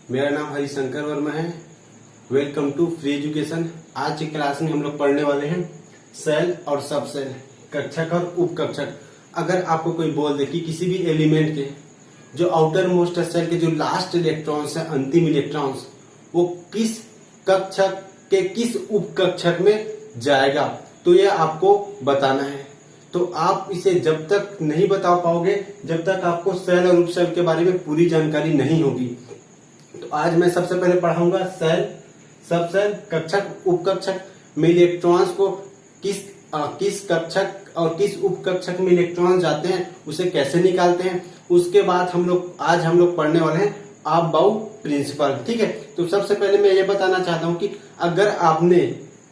मेरा नाम हरिशंकर वर्मा है। Welcome to free education. आज की क्लास में हम लोग पढ़ने वाले हैं सेल और सब सेल, कक्षक और उपकक्षक। अगर आपको कोई बोल दे कि किसी भी एलिमेंट के जो आउटर मोस्ट सेल के जो लास्ट इलेक्ट्रॉन्स है, अंतिम इलेक्ट्रॉन्स, वो किस कक्षक के किस उपकक्षक में जाएगा, तो यह आपको बताना है। तो आप इसे जब तक नहीं बता पाओगे जब तक आपको सेल और उपसेल के बारे में पूरी जानकारी नहीं होगी। तो आज मैं सबसे पहले पढ़ाऊंगा सेल, सब सेल, कक्षक, उपकक्षक में इलेक्ट्रॉन्स को किस कक्षक और किस उपकक्षक में इलेक्ट्रॉन जाते हैं उसे कैसे निकालते हैं। उसके बाद आज हम लोग पढ़ने वाले हैं अबाउट प्रिंसिपल। ठीक है, तो सबसे पहले मैं ये बताना चाहता हूँ कि अगर आपने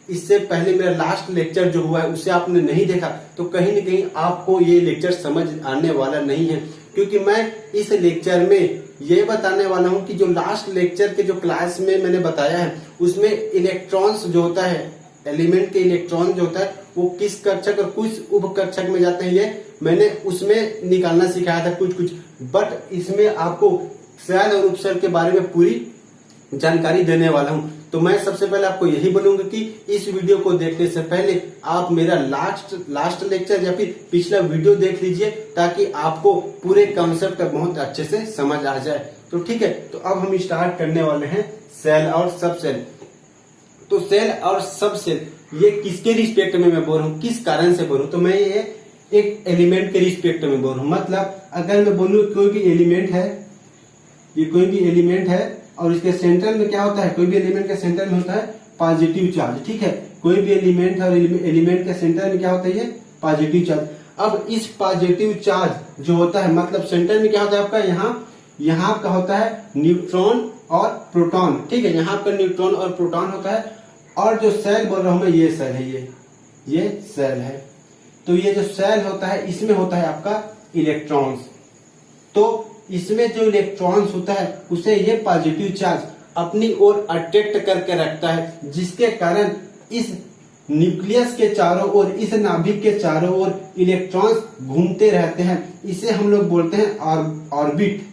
इससे पहले मेरा लास्ट लेक्चर जो हुआ है उसे आपने नहीं देखा तो कहीं न कहीं आपको ये लेक्चर समझ आने वाला नहीं है, क्योंकि मैं इस लेक्चर में ये बताने वाला हूँ कि जो लास्ट लेक्चर के जो क्लास में मैंने बताया है उसमें इलेक्ट्रॉन्स जो होता है, एलिमेंट के इलेक्ट्रॉन जो होता है वो किस कक्षक और किस उपकक्षक में जाते हैं, ये मैंने उसमें निकालना सिखाया था कुछ। बट इसमें आपको सेल और उपसेल के बारे में पूरी जानकारी देने वाला हूं। तो मैं सबसे पहले आपको यही बोलूंगा कि इस वीडियो को देखने से पहले आप मेरा लास्ट लेक्चर या फिर पिछला वीडियो देख लीजिए, ताकि आपको पूरे कॉन्सेप्ट बहुत अच्छे से समझ आ जाए। तो ठीक है, तो अब हम स्टार्ट करने वाले हैं सेल और सब सेल। तो सेल और सब सेल ये किसके रिस्पेक्ट में मैं बोल रहा हूँ, किस कारण से बोल रहा हूँ, तो मैं ये एक एलिमेंट के रिस्पेक्ट में बोल रहा हूँ। मतलब अगर मैं बोलूँ कोई भी एलिमेंट है, ये कोई भी एलिमेंट है और इसके सेंटर में क्या होता है, कोई भी एलिमेंट के सेंटर में होता है पॉजिटिव चार्ज। ठीक है, कोई भी एलिमेंट है और एलिमेंट के सेंटर में क्या होता है, ये पॉजिटिव चार्ज। अब इस पॉजिटिव चार्ज जो होता है, मतलब सेंटर में क्या होता है आपका, यहाँ आपका होता है न्यूट्रॉन और प्रोटॉन। ठीक है, यहाँ आपका न्यूट्रॉन और प्रोटॉन होता है। और जो सेल बोल रहा हूं मैं, ये सेल है, ये सेल है। तो ये जो सेल होता है इसमें होता है आपका इलेक्ट्रॉन्स। तो इसमें जो इलेक्ट्रॉन्स होता है उसे ये पॉजिटिव चार्ज अपनी ओर अट्रैक्ट करके रखता है, जिसके कारण इस न्यूक्लियस के चारों ओर, इस नाभिक के चारों ओर इलेक्ट्रॉन्स घूमते रहते हैं। इसे हम लोग बोलते हैं ऑर्बिट।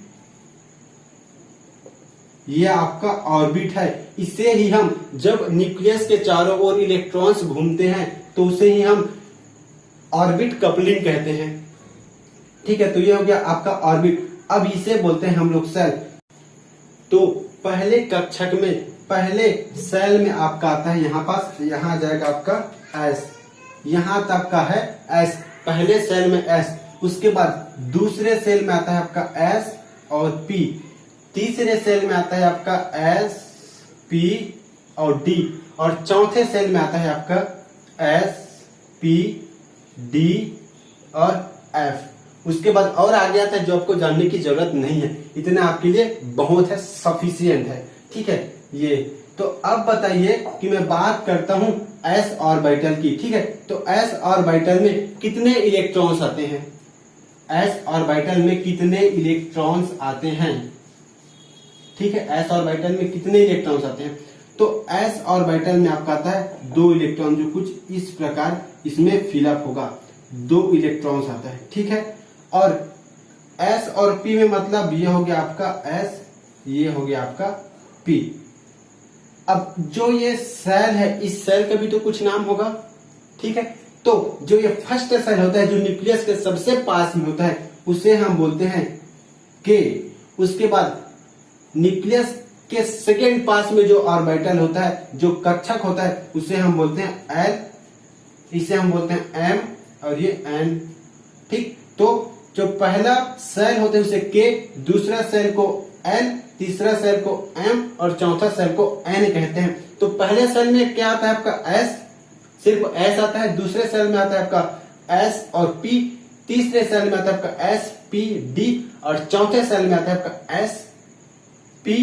ये आपका ऑर्बिट है। इसे ही हम, जब न्यूक्लियस के चारों ओर इलेक्ट्रॉन्स घूमते हैं तो उसे ही हम ऑर्बिट कपलिंग कहते हैं। ठीक है, तो ये हो गया आपका ऑर्बिट। अब इसे बोलते हैं हम लोग सेल। तो पहले कक्षक में, पहले सेल में आपका आता है यहाँ पास, यहाँ जाएगा आपका एस, यहाँ तक का है एस, पहले सेल में एस। उसके बाद दूसरे सेल में आता है आपका एस और पी, तीसरे सेल में आता है आपका एस, पी और डी, और चौथे सेल में आता है आपका एस, पी, डी और एफ। उसके बाद और आगे आता है जो आपको जानने की जरूरत नहीं है, इतना आपके लिए बहुत है, सफिशियंट है। ठीक है, ये तो अब बताइए कि मैं बात करता हूं एस ऑर्बिटल की। ठीक है, तो एस ऑर्बिटल में कितने इलेक्ट्रॉन्स आते हैं, एस ऑर्बिटल में कितने इलेक्ट्रॉन्स आते हैं। ठीक है, एस ऑर्बिटल में कितने इलेक्ट्रॉन्स आते हैं, तो एस ऑर्बिटल में आपका आता है 2 इलेक्ट्रॉन, जो कुछ इस प्रकार इसमें फिलअप होगा, 2 इलेक्ट्रॉन्स आता है। ठीक है, और S और P में मतलब ये हो गया आपका S, ये हो गया आपका P। अब जो ये सेल है, इस सेल का भी तो कुछ नाम होगा। ठीक है, तो जो ये फर्स्ट सेल होता है जो न्यूक्लियस के सबसे पास में होता है उसे हम बोलते हैं K। उसके बाद न्यूक्लियस के सेकेंड पास में जो ऑर्बिटल होता है, जो कक्षक होता है, उसे हम बोलते हैं L, इसे हम बोलते हैं M और ये N। ठीक, तो जो पहला सेल होता है उसे K, दूसरा सेल को L, तीसरा सेल को M और चौथा सेल को N कहते हैं। तो पहले सेल में क्या आता है आपका S, सिर्फ S आता है। दूसरे सेल में आता है आपका S और P, तीसरे सेल में आता है आपका S, P, D और चौथे सेल में आता है आपका S, P,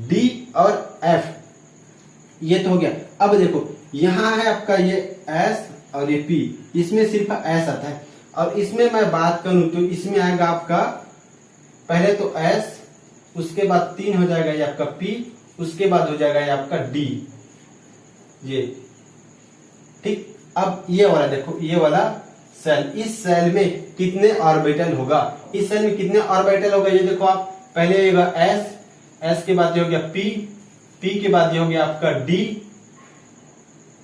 D और F। ये तो हो गया। अब देखो यहाँ है आपका ये S और ये P, इसमें सिर्फ S आता है। और इसमें मैं बात करूं तो इसमें आएगा आपका पहले तो S, उसके बाद 3 हो जाएगा ये आपका P, उसके बाद हो जाएगा ये आपका D। ये ठीक, अब ये वाला देखो, ये वाला सेल, इस सेल में कितने ऑर्बिटल होगा, इस सेल में कितने ऑर्बिटल होगा, ये देखो आप, पहले होगा S, एस के बाद ये हो गया पी, पी के बाद ये हो गया आपका डी,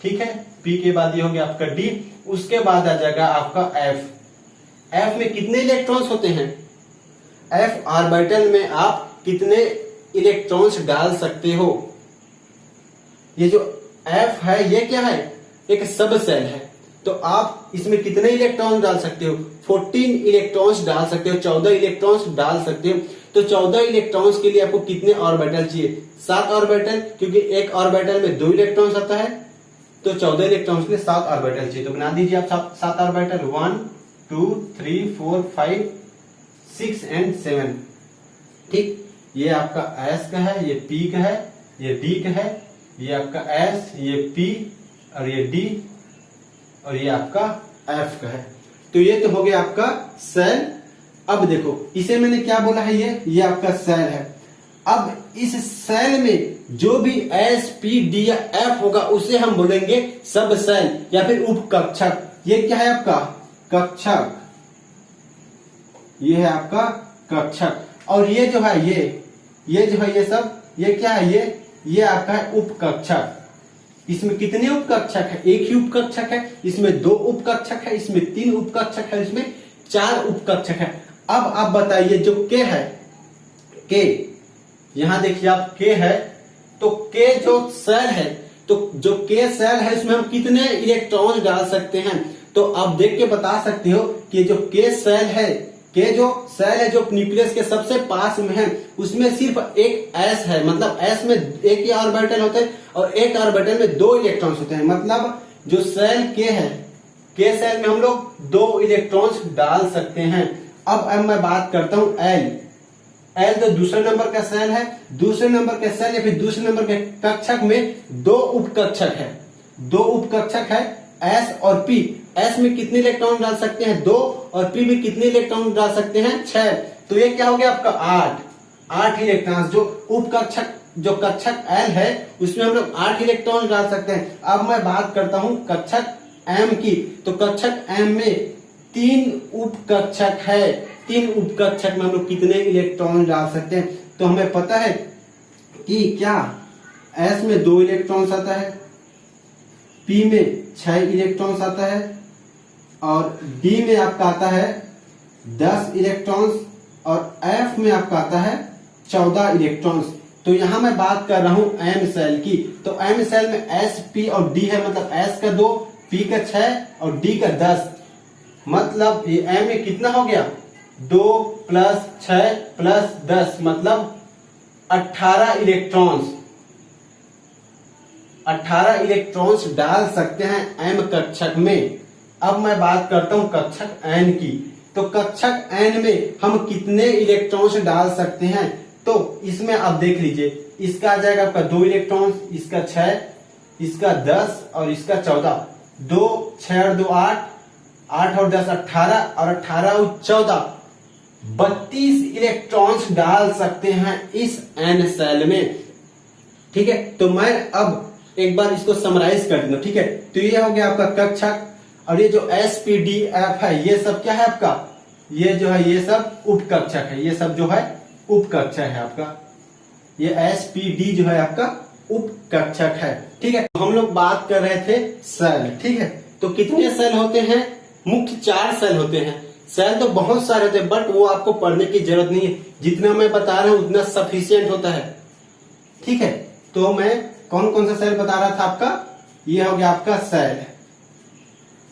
ठीक है, पी के बाद ये हो गया आपका डी, उसके बाद आ जाएगा आपका एफ। एफ में कितने इलेक्ट्रॉन्स होते हैं? एफ ऑर्बिटल में आप कितने इलेक्ट्रॉन्स डाल सकते हो? ये जो एफ है ये क्या है? एक सब सेल है, तो आप इसमें कितने इलेक्ट्रॉन डाल सकते हो? 14 इलेक्ट्रॉन्स डाल सकते हो, 14 इलेक्ट्रॉन्स डाल सकते हो। तो 14 इलेक्ट्रॉन्स के लिए आपको कितने ऑर्बिटल चाहिए? 7 ऑर्बिटल, क्योंकि एक ऑर्बिटल में 2 इलेक्ट्रॉन्स आता है, तो 14 इलेक्ट्रॉन्स के लिए 7 ऑर्बिटल चाहिए। तो बना दीजिए आप 7 ऑर्बिटल, 1 2 3 4 5 6 एंड 7, ठीक। ये आपका एस का है, ये पी का है, ये डी का है, ये आपका एस, ये पी और ये डी और ये आपका एफ का है। तो ये तो हो गया आपका सेल। अब देखो इसे मैंने क्या बोला है, ये आपका सेल है। अब इस सेल में जो भी एस पी डी या एफ होगा उसे हम बोलेंगे सब सेल या फिर उपकक्षक। ये क्या है आपका? कक्षक। ये है आपका कक्षक। और ये जो है ये जो है ये सब, ये क्या है? ये आपका है उपकक्षक। इसमें कितने उपकक्षक है? एक ही उपकक्षक है। इसमें 2 उपकक्षक है, इसमें 3 उपकक्षक है, इसमें 4 उपकक्षक है। अब आप बताइए जो के है, के यहां देखिए आप के है, तो के जो सेल है, तो जो के सेल है इसमें हम कितने इलेक्ट्रॉन डाल सकते हैं? तो आप देख के बता सकते हो कि जो के सेल है, के जो सेल है जो न्यूक्लियस के सबसे पास में है, उसमें सिर्फ एक एस है, मतलब एस में एक ही ऑर्बिटल होते हैं और एक ऑर्बिटल में 2 इलेक्ट्रॉन्स होते हैं। मतलब जो सेल के है, के सेल में हम लोग 2 इलेक्ट्रॉन्स डाल सकते हैं। अब मैं बात करता हूं एल। एल तो दूसरे नंबर का सेल है। दूसरे नंबर के सेल या फिर दूसरे नंबर के कक्षक में 2 उपकक्षक है, 2 उपकक्षक है एस और पी। एस में कितने इलेक्ट्रॉन डाल सकते हैं? 2, और पी में कितने इलेक्ट्रॉन डाल सकते हैं? 6। तो ये क्या हो गया आपका? 8 इलेक्ट्रॉन। जो उपकक्षक जो कक्षक एल है उसमें हम लोग 8 इलेक्ट्रॉन डाल सकते हैं। अब मैं बात करता हूं कक्षक एम की। तो कक्षक एम में 3 उपकक्षक है। 3 उपकक्षक में हम लोग कितने इलेक्ट्रॉन डाल सकते हैं? तो हमें पता है कि क्या एस में 2 इलेक्ट्रॉन्स आता है, पी में 6 इलेक्ट्रॉन्स आता है और डी में आपका आता है 10 इलेक्ट्रॉन्स और एफ में आपका आता है 14 इलेक्ट्रॉन्स। तो यहां मैं बात कर रहा हूं एम सेल की। तो एम सेल में एस पी और डी है, मतलब एस का 2, पी का 6 और डी का 10। मतलब ये एम में कितना हो गया? 2 + 6 + 10, मतलब 18 इलेक्ट्रॉन्स। 18 इलेक्ट्रॉन्स डाल सकते हैं एम कक्षक में। अब मैं बात करता हूं कक्षक एन की। तो कक्षक एन में हम कितने इलेक्ट्रॉन्स डाल सकते हैं? तो इसमें आप देख लीजिए, इसका आ जाएगा आपका 2 इलेक्ट्रॉन्स, इसका 6, इसका 10 और इसका 14। 2 6 और 2 8, 8 और 10 18 और 18 और 14 32 इलेक्ट्रॉन्स डाल सकते हैं इस एन सेल में। ठीक है, तो मैं अब एक बार इसको समराइज कर दूं। ठीक है, तो ये हो गया आपका कक्षक। और ये जो एस पी डी एफ है ये सब क्या है आपका? ये जो है ये सब उपकक्षक है। ये सब जो है उपकक्षक है आपका। ये एस पी डी जो है आपका उपकक्षक है। ठीक है, हम लोग बात कर रहे थे सेल। ठीक है, तो कितने सेल होते हैं? मुख्य 4 सेल होते हैं। सेल तो बहुत सारे होते हैं, बट वो आपको पढ़ने की जरूरत नहीं है। जितना मैं बता रहा हूं उतना सफिशियंट होता है। ठीक है, तो मैं कौन कौन सा सेल बता रहा था आपका? ये हो गया आपका सेल।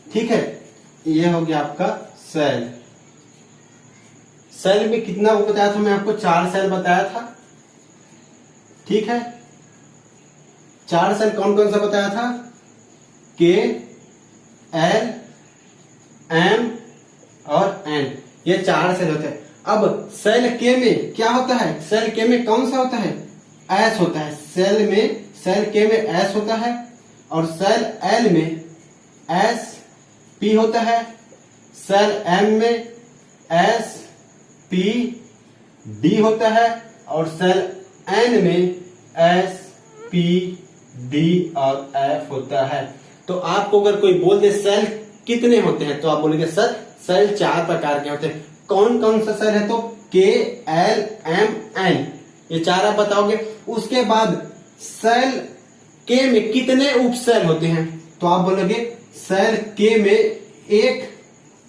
ठीक है, ये हो गया आपका सेल। सेल में कितना वो बताया था मैं आपको? 4 सेल बताया था। ठीक है, 4 सेल कौन कौन सा बताया था? के, एल, एम और एन, ये 4 सेल होते हैं। अब सेल के में क्या होता है? सेल के में कौन सा होता है? एस होता है। सेल के में एस होता है और सेल एल में एस पी होता है। सेल एम में एस पी डी होता है और सेल एन में एस पी डी और एफ होता है। तो आपको अगर कोई बोल दे सेल कितने होते हैं, तो आप बोलेंगे सर सेल 4 प्रकार के होते हैं। कौन कौन सा सेल है? तो के, एल, एम, एन, ये 4 आप बताओगे। उसके बाद सेल के में कितने उप सेल होते हैं, तो आप बोलोगे सेल के में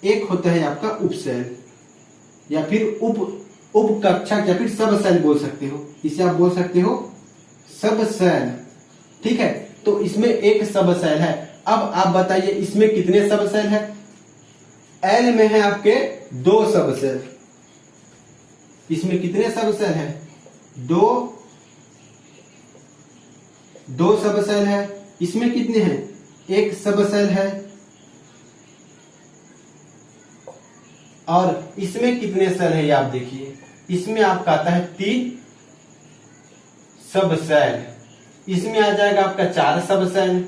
एक होता है आपका उप सेल, या फिर उप कक्षक, या फिर सब सेल बोल सकते हो, इसे आप बोल सकते हो सब सेल। ठीक है, तो इसमें एक सब सेल है। अब आप बताइए इसमें कितने सब सेल है। एल में है आपके 2 सब सेल। इसमें कितने सब सेल है, 2 सब सेल है। इसमें कितने हैं, 1 सब सेल है। और इसमें कितने सेल है ये आप देखिए, इसमें आपका आता है 3 सब सेल। इसमें आ जाएगा आपका 4 सब सेल।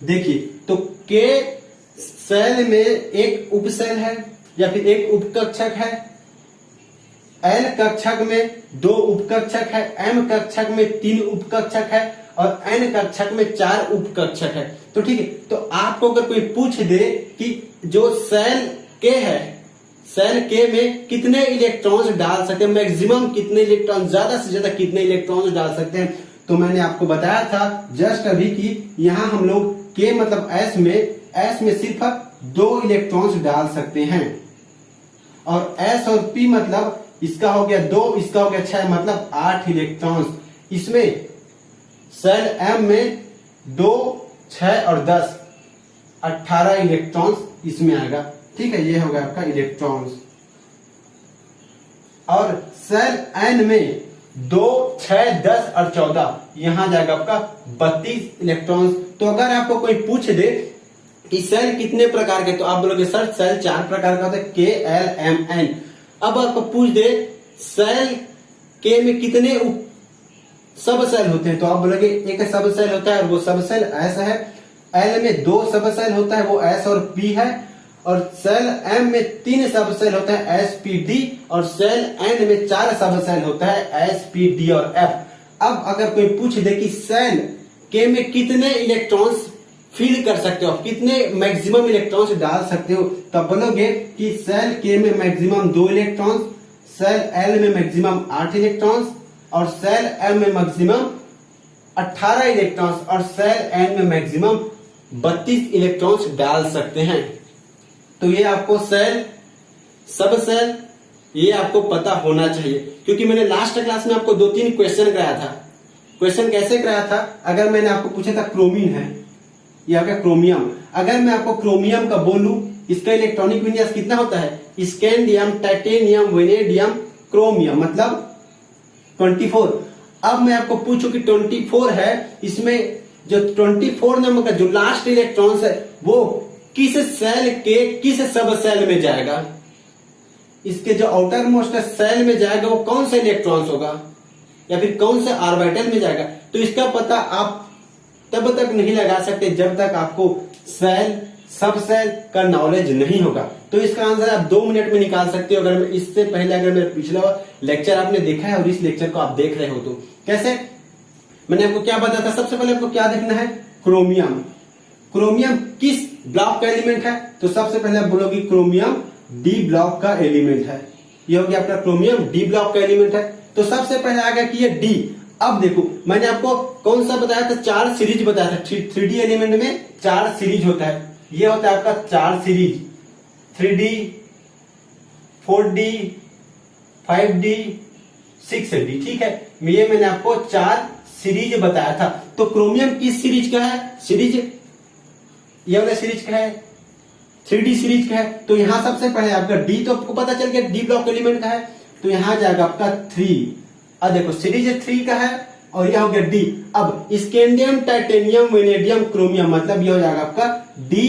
देखिए तो के सेल में एक उप सेल है या फिर एक उपकक्षक है, एल कक्षक में 2 उपकक्षक है, एम कक्षक में 3 उपकक्षक है और एन कक्षक में 4 उपकक्षक है। तो ठीक है, तो आपको अगर कोई पूछ दे कि जो सेल के है, सेल के में कितने इलेक्ट्रॉन्स डाल सकते हैं, मैक्सिमम कितने इलेक्ट्रॉन, ज्यादा से ज्यादा कितने इलेक्ट्रॉन्स डाल सकते हैं, तो मैंने आपको बताया था जस्ट अभी कि यहाँ हम लोग के मतलब एस में सिर्फ 2 इलेक्ट्रॉन्स डाल सकते हैं, और एस और पी मतलब इसका हो गया 2, इसका हो गया 6, मतलब 8 इलेक्ट्रॉन्स। इसमें सेल एम में 2, 6 और 10, 18 इलेक्ट्रॉन्स इसमें आएगा। ठीक है, ये हो गया आपका इलेक्ट्रॉन्स। और सेल एन में 2, 6, 10 और 14, यहां जाएगा आपका 32 इलेक्ट्रॉन्स। तो अगर आपको कोई पूछ दे कि सेल कितने प्रकार के, तो आप बोलोगे सर सेल 4 प्रकार का होता है, के एल एम एन। अब आपको पूछ दे सेल के में कितने सब सेल होते हैं, तो आप बोलोगे एक सब सेल होता है और वो सब सेल एस है। एल में 2 सब सेल होता है, वो एस और पी है। और सेल एम में 3 सब सेल होता है, एस पी डी। और सेल एन में 4 सब सेल होता है, एस पी डी और एफ। अब अगर कोई पूछ दे कि सेल के में कितने इलेक्ट्रॉन्स फील कर सकते हो, कितने मैक्सिमम इलेक्ट्रॉन्स डाल सकते हो, तब बोलोगे कि सेल के में मैक्सिमम 2 इलेक्ट्रॉन्स, सेल एल में मैक्सिमम 8 इलेक्ट्रॉन्स और सेल एम में मैक्सिमम 18 इलेक्ट्रॉन्स और सेल एन में मैक्सिमम 32 इलेक्ट्रॉन्स डाल सकते हैं। तो ये आपको सेल, सब सेल, ये आपको पता होना चाहिए, क्योंकि मैंने लास्ट क्लास में आपको 2-3 क्वेश्चन कराया था। क्वेश्चन कैसे कराया था, अगर मैंने आपको पूछा था क्रोमीन है या क्या क्रोमियम, अगर मैं आपको क्रोमियम का बोलूं इसका इलेक्ट्रॉनिक विन्यास कितना होता है, स्कैंडियम, टाइटेनियम, वेनेडियम, क्रोमियम, मतलब 24। अब मैं आपको पूछूं कि 24 है, इसमें जो 24 नंबर का जो लास्ट इलेक्ट्रॉन्स है वो किस सेल के किस सब सेल में जाएगा, इसके जो आउटर मोस्ट सेल में जाएगा वो कौन सा इलेक्ट्रॉन्स होगा या फिर कौन से ऑर्बिटल में जाएगा। तो इसका पता आप तब तक नहीं लगा सकते जब तक आपको सेल, सब सेल का नॉलेज नहीं होगा। तो इसका आंसर आप 2 मिनट में निकाल सकते हो। अगर मैं इससे पहले अगर मेरा पिछला लेक्चर आपने देखा है और इस लेक्चर को आप देख रहे हो, तो कैसे, मैंने आपको क्या बताया था, सबसे पहले आपको क्या देखना है, क्रोमियम। क्रोमियम किस ब्लॉक का एलिमेंट है, तो सबसे पहले आप बोलोगे क्रोमियम डी ब्लॉक का एलिमेंट है। ये हो गया आपका क्रोमियम डी ब्लॉक का एलिमेंट है। तो सबसे पहले आ गया कि ये डी। अब देखो मैंने आपको कौन सा बताया था, 4 सीरीज बताया था। 3D एलिमेंट में 4 सीरीज होता है। ये होता है आपका 4 series, 3D, 4D, 5D, 6D। ठीक है, ये मैंने आपको 4 सीरीज बताया था। तो क्रोमियम किस सीरीज का है, सीरीज ये वाला सीरीज का है, 3D सीरीज का है। तो यहां सबसे पहले आपका डी, तो आपको पता चल गया डी ब्लॉक एलिमेंट का है, तो यहां जाएगा आपका 3। अब देखो सीरीज 3 का है और यह हो गया डी। अब स्कैंडियम, टाइटेनियम, वेनेडियम, क्रोमियम, मतलब यह हो जाएगा आपका डी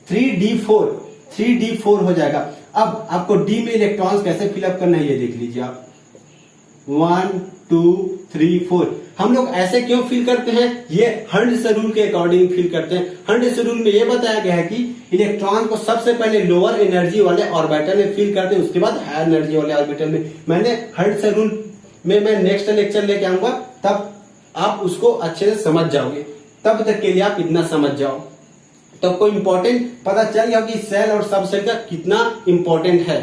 3D4, 3D4 हो जाएगा। अब आपको डी में इलेक्ट्रॉन्स कैसे फिलअप करना है ये देख लीजिए आप, 1 2 3 4। हम लोग ऐसे क्यों फिल करते हैं, ये हंड्स रूल के अकॉर्डिंग फिल करते हैं। हंड्स रूल में ये बताया गया है कि इलेक्ट्रॉन को सबसे पहले लोअर एनर्जी वाले ऑर्बिटल में फिल करते हैं, उसके बाद हायर एनर्जी वाले ऑर्बिटल में। मैंने हंड्स रूल में मैं नेक्स्ट लेक्चर लेके आऊंगा, तब आप उसको अच्छे से समझ जाओगे। तब तक के लिए आप इतना समझ जाओ। तो आपको इंपॉर्टेंट पता चल गया कि सेल और सब सेल का कितना इंपॉर्टेंट है।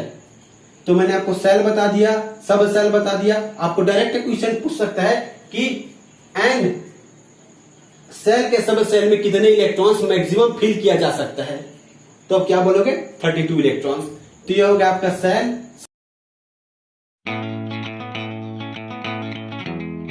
तो मैंने आपको सेल बता दिया, सब सेल बता दिया। आपको डायरेक्ट क्वेश्चन पूछ सकता है कि एन सेल के सब सेल में कितने इलेक्ट्रॉन्स मैक्सिमम फिल किया जा सकता है, तो आप क्या बोलोगे 32 इलेक्ट्रॉन्स। तो ये हो गया आपका सेल